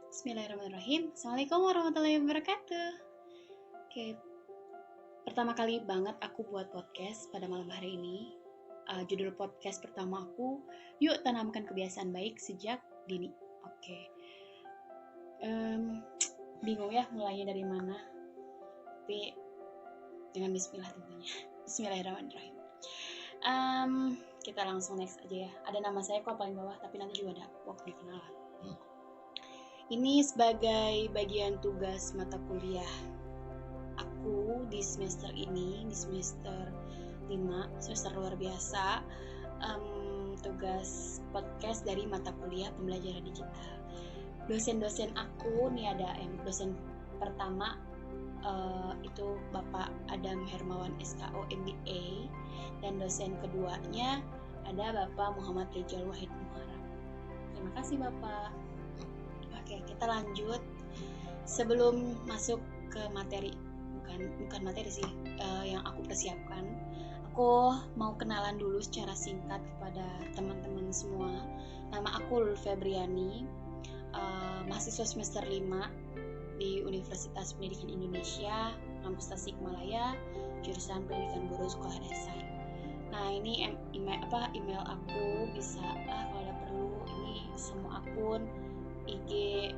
Bismillahirrahmanirrahim. Assalamualaikum warahmatullahi wabarakatuh. Oke, pertama kali banget aku buat podcast pada malam hari ini. Judul podcast pertama aku, Yuk Tanamkan Kebiasaan Baik Sejak Dini. Oke, bingung ya mulainya dari mana. Tapi dengan Bismillah tentunya. Bismillahirrahmanirrahim. Kita langsung next aja ya. Ada nama saya kok paling bawah, tapi nanti juga ada waktu kenalan. Ini sebagai bagian tugas mata kuliah aku di semester ini, di semester 5, semester luar biasa, tugas podcast dari mata kuliah pembelajaran digital. Dosen-dosen aku nih ada dosen pertama itu Bapak Adam Hermawan SKO MBA, dan dosen keduanya ada Bapak Muhammad Rijal Wahid Muharram. Terima kasih Bapak. Oke, kita lanjut. Sebelum masuk ke materi, bukan materi sih, yang aku persiapkan, aku mau kenalan dulu secara singkat kepada teman-teman semua. Nama aku Lul Febriani, mahasiswa semester 5 di Universitas Pendidikan Indonesia, kampus Tasikmalaya, jurusan Pendidikan Guru Sekolah Dasar. Nah, ini email aku bisa kalau ada perlu, ini semua akun IG,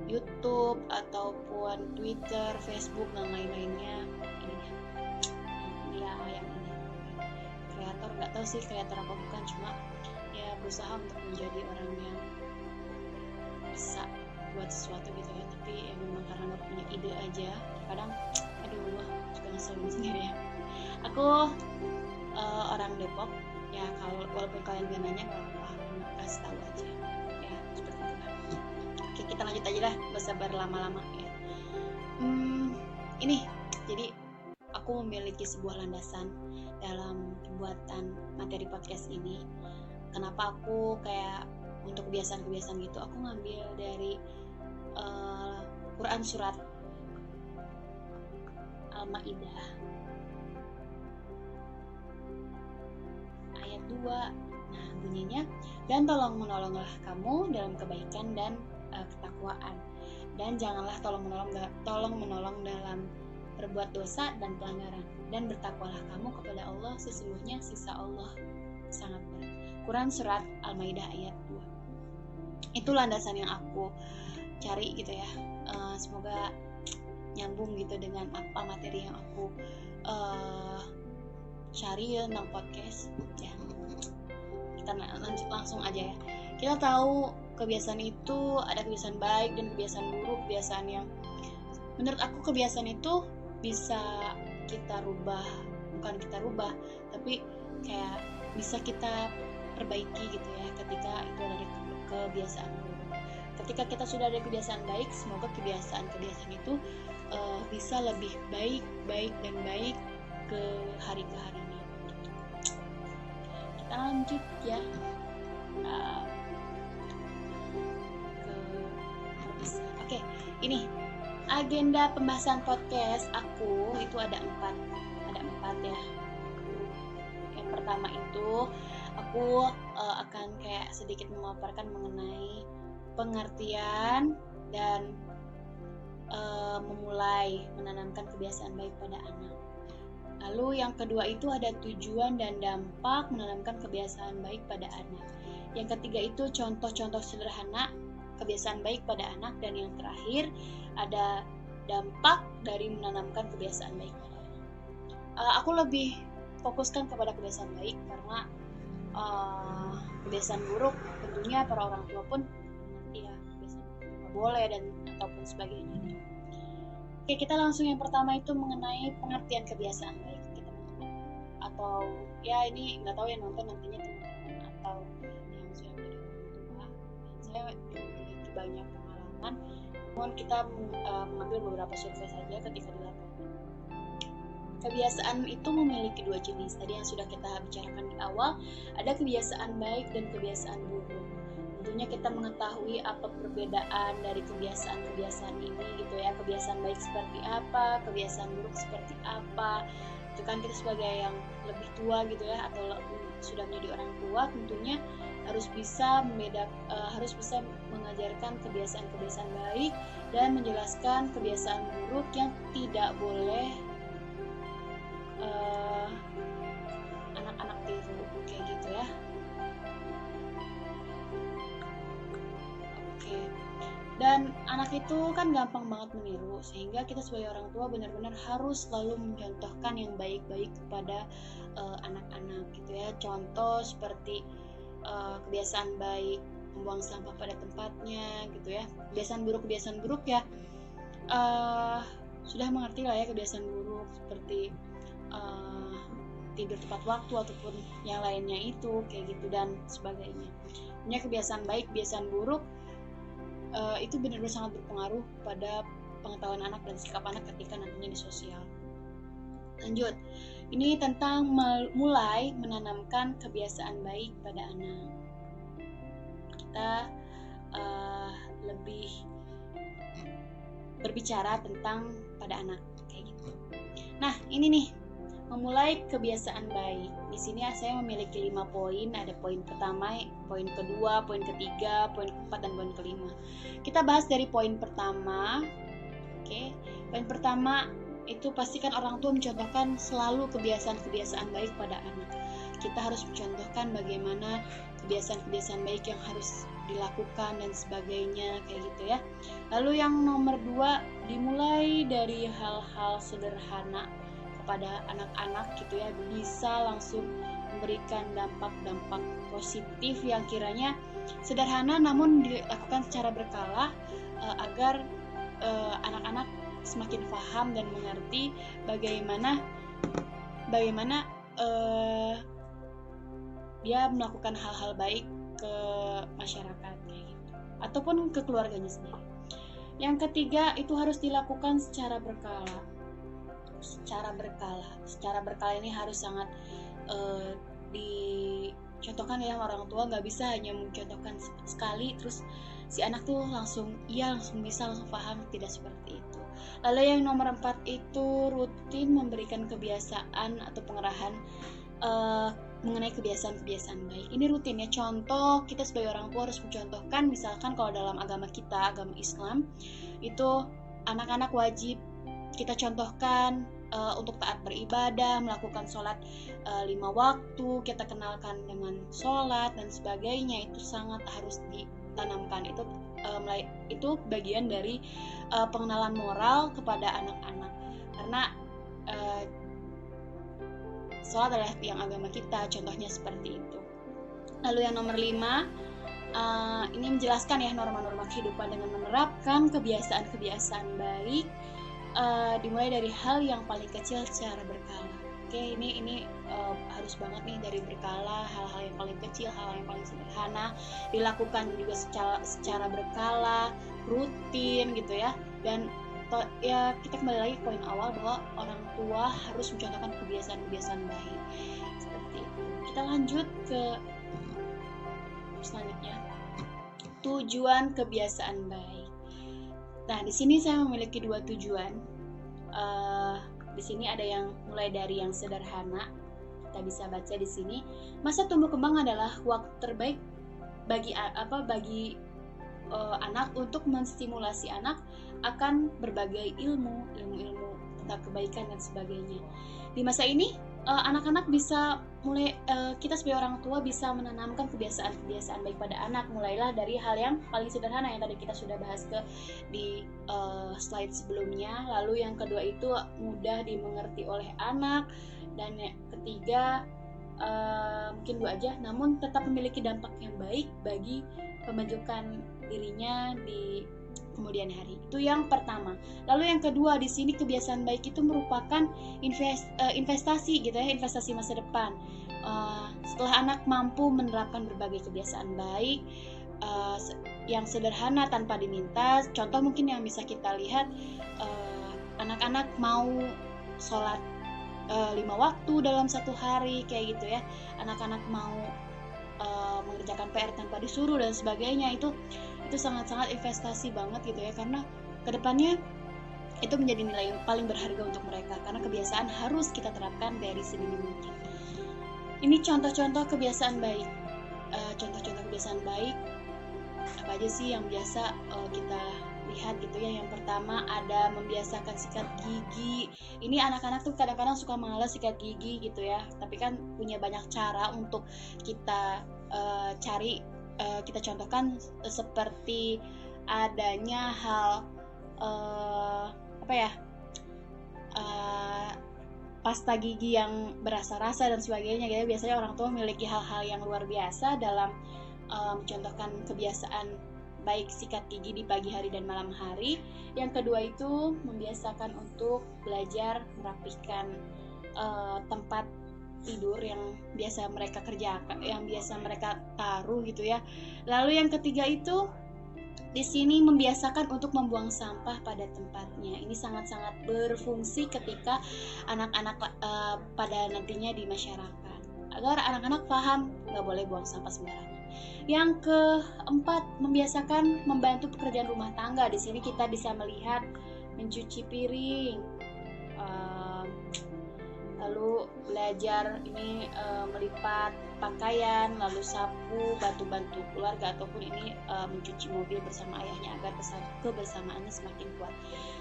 YouTube ataupun Twitter, Facebook dan lain-lainnya. Ini ya yang ini. Kreator, nggak tahu sih kreator apa bukan, cuma ya berusaha untuk menjadi orang yang bisa buat sesuatu gitu ya. Tapi ya memang karena nggak punya ide aja, kadang suka ngeselin sendiri ya. Aku orang Depok ya, kalau walaupun kalian gak nanya gak apa-apa, kasih tahu aja ya, seperti itu. Oke, kita lanjut aja lah, gak usah berlama-lama ya. Ini jadi aku memiliki sebuah landasan dalam pembuatan materi podcast ini. Kenapa aku kayak untuk kebiasaan-kebiasaan gitu, aku ngambil dari Quran surat Al-Maidah ayat 2. Nah, bunyinya, dan tolong menolonglah kamu dalam kebaikan dan ketakwaan, dan janganlah tolong menolong dalam berbuat dosa dan pelanggaran, dan bertakwalah kamu kepada Allah, sesungguhnya siksa Allah sangat berat. Quran surat Al-Maidah ayat 2. Itu landasan yang aku cari gitu ya. Semoga nyambung gitu dengan apa materi yang aku cari tentang podcast ya. Kita lanjut langsung aja ya. Kita tahu kebiasaan itu ada kebiasaan baik dan kebiasaan buruk. Kebiasaan yang menurut aku kebiasaan itu bisa kita rubah, bukan kita rubah, tapi kayak bisa kita perbaiki gitu ya ketika itu ada kebiasaan buruk. Ketika kita sudah ada kebiasaan baik, semoga kebiasaan-kebiasaan itu bisa lebih baik dan baik ke harinya. Kita lanjut ya Oke, ini agenda pembahasan podcast aku itu ada empat ya. Yang pertama itu aku akan kayak sedikit memaparkan mengenai pengertian dan memulai menanamkan kebiasaan baik pada anak. Lalu yang kedua itu ada tujuan dan dampak menanamkan kebiasaan baik pada anak. Yang ketiga itu contoh-contoh sederhana kebiasaan baik pada anak, dan yang terakhir ada dampak dari menanamkan kebiasaan baik pada anak. Aku lebih fokuskan kepada kebiasaan baik karena kebiasaan buruk tentunya para orang tua pun ya kebiasaan nggak boleh dan ataupun sebagainya. Oke, kita langsung yang pertama itu mengenai pengertian kebiasaan baik kita, atau ya ini nggak tahu yang nonton nantinya teman-teman atau yang sudah menjadi orang tua. Saya memiliki banyak pengalaman, namun kita mengambil beberapa survei saja ketika di lapangan. Kebiasaan itu memiliki dua jenis. Tadi yang sudah kita bicarakan di awal, ada kebiasaan baik dan kebiasaan buruk. Tentunya kita mengetahui apa perbedaan dari kebiasaan-kebiasaan ini gitu ya. Kebiasaan baik seperti apa, kebiasaan buruk seperti apa. Itu kan kita sebagai yang lebih tua gitu ya, atau sudah menjadi orang tua, tentunya harus bisa mengajarkan kebiasaan-kebiasaan baik dan menjelaskan kebiasaan buruk yang tidak boleh anak-anak tiru, kayak gitu ya. Oke. Dan anak itu kan gampang banget meniru, sehingga kita sebagai orang tua benar-benar harus selalu mencontohkan yang baik-baik kepada anak-anak gitu ya. Contoh seperti kebiasaan baik membuang sampah pada tempatnya gitu ya. Kebiasaan buruk ya sudah mengerti lah ya kebiasaan buruk seperti tidur tepat waktu ataupun yang lainnya itu kayak gitu dan sebagainya. Punya kebiasaan baik, kebiasaan buruk itu benar-benar sangat berpengaruh pada pengetahuan anak dan sikap anak ketika nantinya di sosial. Lanjut, ini tentang mulai menanamkan kebiasaan baik pada anak. Kita lebih berbicara tentang pada anak kayak gitu. Nah, ini nih memulai kebiasaan baik. Di sini saya memiliki 5 poin. Ada poin pertama, poin kedua, poin ketiga, poin keempat, dan poin kelima. Kita bahas dari poin pertama. Oke. Poin pertama itu pastikan orang tua mencontohkan selalu kebiasaan-kebiasaan baik pada anak. Kita harus mencontohkan bagaimana kebiasaan-kebiasaan baik yang harus dilakukan dan sebagainya kayak gitu ya. Lalu yang nomor 2, dimulai dari hal-hal sederhana kepada anak-anak gitu ya, bisa langsung memberikan dampak-dampak positif yang kiranya sederhana namun dilakukan secara berkala agar anak-anak semakin paham dan mengerti bagaimana dia melakukan hal-hal baik ke masyarakat kayak gitu ataupun ke keluarganya sendiri. Yang ketiga, itu harus dilakukan secara berkala. Secara berkala ini harus sangat dicontohkan ya orang tua. Nggak bisa hanya mencontohkan sekali terus si anak tuh langsung bisa langsung paham, tidak seperti itu. Lalu yang nomor 4 itu rutin memberikan kebiasaan atau pengarahan mengenai kebiasaan-kebiasaan baik. Ini rutin ya. Contoh, kita sebagai orang tua harus mencontohkan, misalkan kalau dalam agama kita, agama Islam, itu anak-anak wajib kita contohkan untuk taat beribadah, melakukan sholat 5 waktu, kita kenalkan dengan sholat dan sebagainya. Itu sangat harus ditanamkan. Itu bagian dari pengenalan moral kepada anak-anak, karena sholat adalah tiang agama kita, contohnya seperti itu. Lalu yang nomor 5, ini menjelaskan ya norma-norma kehidupan dengan menerapkan kebiasaan-kebiasaan baik, dimulai dari hal yang paling kecil secara berkala. Oke, ini harus banget nih dari berkala, hal-hal yang paling kecil, hal yang paling sederhana dilakukan juga secara berkala, rutin gitu ya. Dan ya kita kembali lagi ke poin awal bahwa orang tua harus mencontohkan kebiasaan-kebiasaan baik seperti itu. Kita lanjut ke selanjutnya, tujuan kebiasaan baik. Nah, di sini saya memiliki 2 tujuan. Di sini ada yang mulai dari yang sederhana. Kita bisa baca di sini, masa tumbuh kembang adalah waktu terbaik bagi anak untuk menstimulasi anak akan berbagai ilmu tentang kebaikan dan sebagainya. Di masa ini anak-anak bisa mulai, kita sebagai orang tua bisa menanamkan kebiasaan-kebiasaan baik pada anak, mulailah dari hal yang paling sederhana yang tadi kita sudah bahas di slide sebelumnya. Lalu yang kedua itu mudah dimengerti oleh anak, dan yang ketiga mungkin 2 aja, namun tetap memiliki dampak yang baik bagi pembentukan dirinya di kemudian hari. Itu yang pertama. Lalu yang kedua, di sini kebiasaan baik itu merupakan investasi gitu ya, investasi masa depan. Setelah anak mampu menerapkan berbagai kebiasaan baik yang sederhana tanpa diminta, contoh mungkin yang bisa kita lihat, anak-anak mau sholat 5 waktu dalam 1 hari kayak gitu ya, anak-anak mau mengerjakan PR tanpa disuruh dan sebagainya. Itu sangat-sangat investasi banget gitu ya, karena kedepannya itu menjadi nilai yang paling berharga untuk mereka, karena kebiasaan harus kita terapkan dari sedini mungkin. Ini contoh-contoh kebiasaan baik. contoh-contoh kebiasaan baik apa aja sih yang biasa kita lihat gitu ya. Yang pertama ada membiasakan sikat gigi. Ini anak-anak tuh kadang-kadang suka malas sikat gigi gitu ya, tapi kan punya banyak cara untuk kita cari, kita contohkan seperti adanya hal apa ya, pasta gigi yang berasa-rasa dan sebagainya gitu. Biasanya orang tua memiliki hal-hal yang luar biasa dalam mencontohkan kebiasaan baik sikat gigi di pagi hari dan malam hari. Yang kedua itu membiasakan untuk belajar merapikan tempat tidur yang biasa mereka kerjakan, yang biasa mereka taruh gitu ya. Lalu yang ketiga itu di sini membiasakan untuk membuang sampah pada tempatnya. Ini sangat-sangat berfungsi ketika anak-anak pada nantinya di masyarakat, agar anak-anak paham nggak boleh buang sampah sembarangan. Yang keempat, membiasakan membantu pekerjaan rumah tangga. Di sini kita bisa melihat mencuci piring, lalu belajar ini melipat pakaian, lalu sapu, bantu-bantu keluarga, ataupun ini mencuci mobil bersama ayahnya agar kebersamaannya semakin kuat.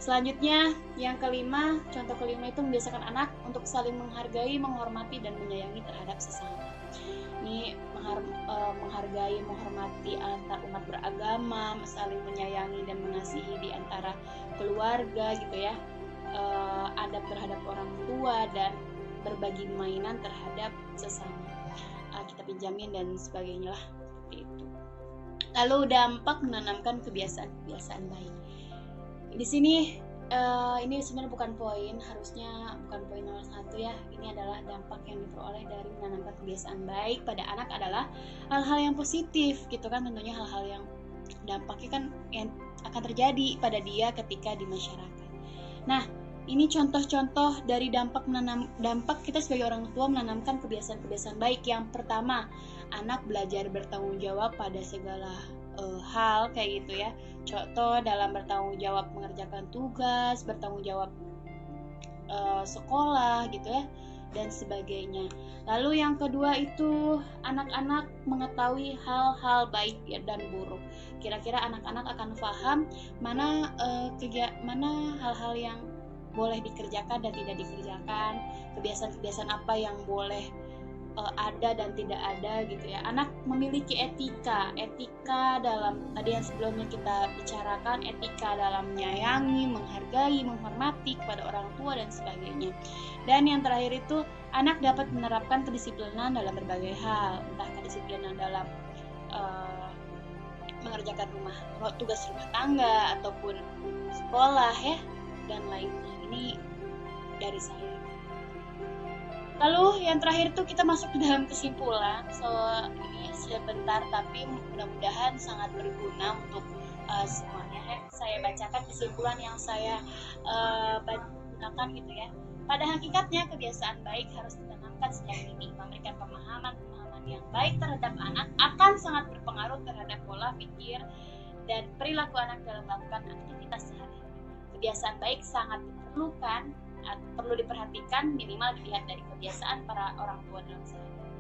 Selanjutnya yang kelima, contoh kelima itu membiasakan anak untuk saling menghargai, menghormati, dan menyayangi terhadap sesama. Ini menghargai, menghormati antar umat beragama, saling menyayangi dan mengasihi di antara keluarga gitu ya. Adab terhadap orang tua dan berbagi mainan terhadap sesama, kita pinjamin dan sebagainya lah, seperti itu. Lalu dampak menanamkan kebiasaan baik. Di sini ini sebenarnya bukan poin, harusnya bukan poin nomor 1 ya. Ini adalah dampak yang diperoleh dari menanamkan kebiasaan baik pada anak adalah hal-hal yang positif gitu kan. Tentunya hal-hal yang dampaknya kan yang akan terjadi pada dia ketika di masyarakat. Nah, ini contoh-contoh dari dampak kita sebagai orang tua menanamkan kebiasaan-kebiasaan baik. Yang pertama, anak belajar bertanggung jawab pada segala hal kayak gitu ya. Contoh dalam bertanggung jawab mengerjakan tugas, bertanggung jawab sekolah gitu ya, dan sebagainya. Lalu yang kedua itu anak-anak mengetahui hal-hal baik dan buruk. Kira-kira anak-anak akan paham mana hal-hal yang boleh dikerjakan dan tidak dikerjakan, kebiasaan-kebiasaan apa yang boleh ada dan tidak ada gitu ya. Anak memiliki etika dalam tadi yang sebelumnya kita bicarakan, etika dalam menyayangi, menghargai, menghormati kepada orang tua dan sebagainya. Dan yang terakhir itu anak dapat menerapkan kedisiplinan dalam berbagai hal, entah kedisiplinan dalam mengerjakan tugas rumah tangga ataupun sekolah ya dan lainnya. Ini dari saya. Lalu yang terakhir itu kita masuk ke dalam kesimpulan. Ini sebentar tapi mudah-mudahan sangat berguna untuk semuanya. Saya bacakan kesimpulan yang saya gunakan gitu ya. Pada hakikatnya kebiasaan baik harus ditanamkan sejak dini. Memberikan pemahaman yang baik terhadap anak akan sangat berpengaruh terhadap pola pikir dan perilaku anak dalam melakukan aktivitas sehari-hari. Kebiasaan baik sangat diperlukan, perlu diperhatikan, minimal dilihat dari kebiasaan para orang tua dalam sehari-hari.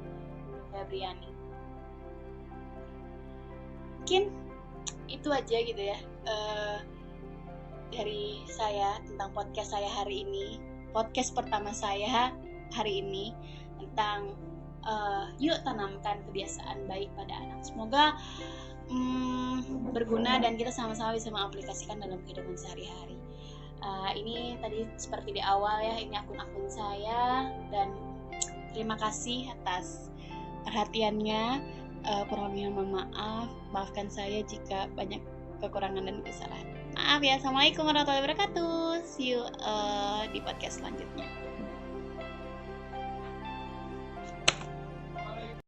Febriani. Mungkin itu aja gitu ya dari saya tentang podcast saya hari ini, podcast pertama saya hari ini tentang yuk tanamkan kebiasaan baik pada anak. Semoga berguna dan kita sama-sama bisa mengaplikasikan dalam kehidupan sehari-hari. Ini tadi seperti di awal ya, ini akun-akun saya dan terima kasih atas perhatiannya. Kurang lebihnya mohon maaf, maafkan saya jika banyak kekurangan dan kesalahan. Maaf ya. Assalamualaikum warahmatullahi wabarakatuh. See you di podcast selanjutnya.